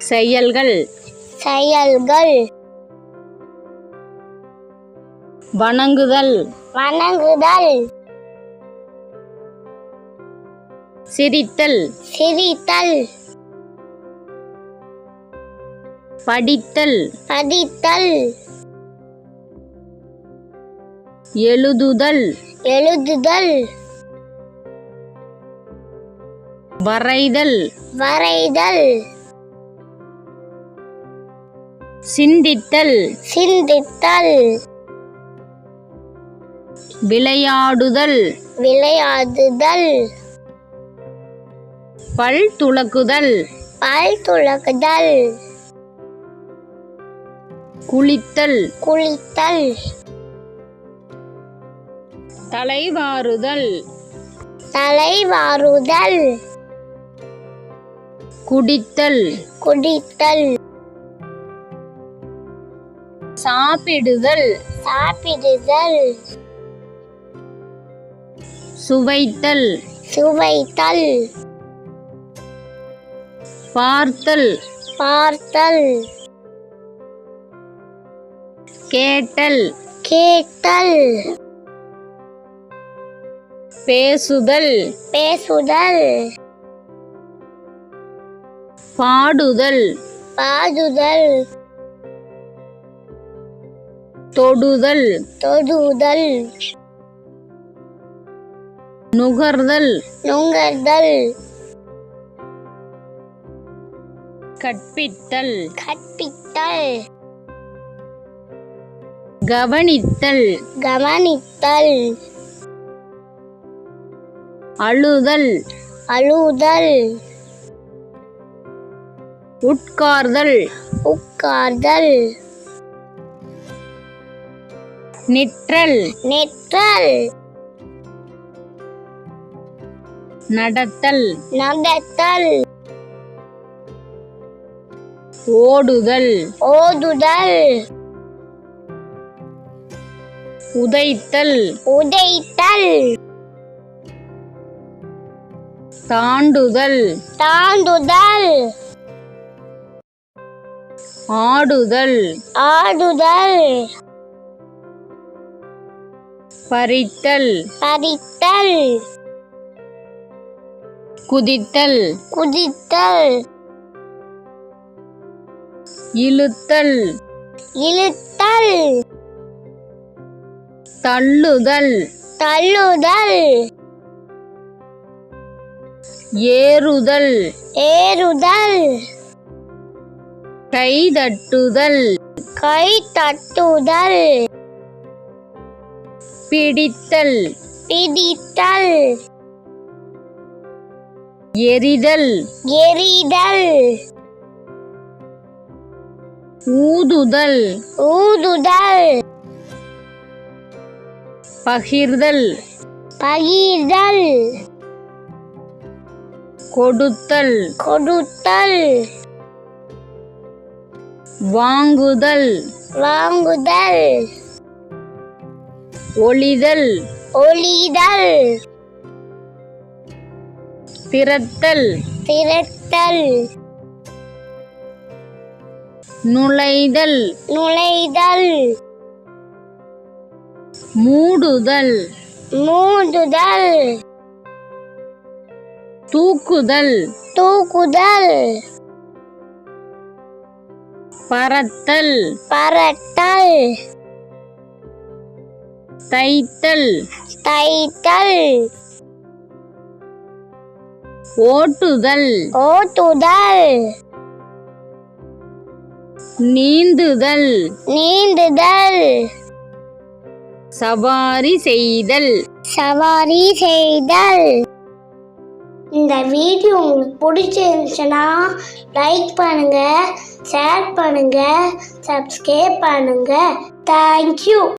செயல்கள் செயல்கள் வணங்குதல் வணங்குதல் சிரித்தல் சிரித்தல் படித்தல் படித்தல் எழுதுதல் எழுதுதல் வரைதல் வரைதல் சிந்தித்தல் சிந்தித்தல் விளையாடுதல் விளையாடுதல் பல் துலக்குதல் பல் துலக்குதல் குளித்தல் குளித்தல் தலைவாறுதல் தலைவாறுதல் குடித்தல் குடித்தல் சாப்பிடுதல் சாப்பிடுதல் சுவைத்தல் சுவைத்தல் பார்த்தல் பார்த்தல் கேட்டல் கேட்டல் பேசுதல் பேசுதல் பாடுதல் பாடுதல் தொடுதல் தொடுதல் நுகர்தல் நுகர்தல் கற்பித்தல் கற்பித்தல் கவனித்தல் கவனித்தல் அழுதல் அழுதல் உட்கார்தல் உட்கார்தல் நிற்றல் நிற்றல் நடத்தல் நடத்தல் ஓடுதல் ஓடுதல் உதைத்தல் உதைத்தல் தாண்டுதல் தாண்டுதல் ஆடுதல் ஆடுதல் பறித்தல் பறித்தல் குதித்தல் குதித்தல் இழுத்தல் இழுத்தல் தள்ளுதல் தள்ளுதல் ஏறுதல் ஏறுதல் கைதட்டுதல் கை தட்டுதல் பிடித்தல் பிடித்தல் எரிதல் எரிதல் ஊதுதல் ஊதுதல் பகிர்தல் பகிர்தல் கொடுத்தல் கொடுத்தல் வாங்குதல் வாங்குதல் ஒளிதல் ஒளிதல் திறத்தல் திரட்டல் நுழைதல் நுழைதல் மூடுதல் மூடுதல் தூக்குதல் தூக்குதல் பறத்தல் பறத்தல் தைத்தல் தைத்தல் ஓட்டுதல் ஓட்டுதல் நீந்துதல் நீந்துதல் சவாரி செய்தல் சவாரி செய்தல். இந்த வீடியோ உங்களுக்கு பிடிச்சிருந்துச்சுன்னா லைக் பண்ணுங்க, ஷேர் பண்ணுங்க, சப்ஸ்கிரைப் பண்ணுங்க. தேங்க்யூ.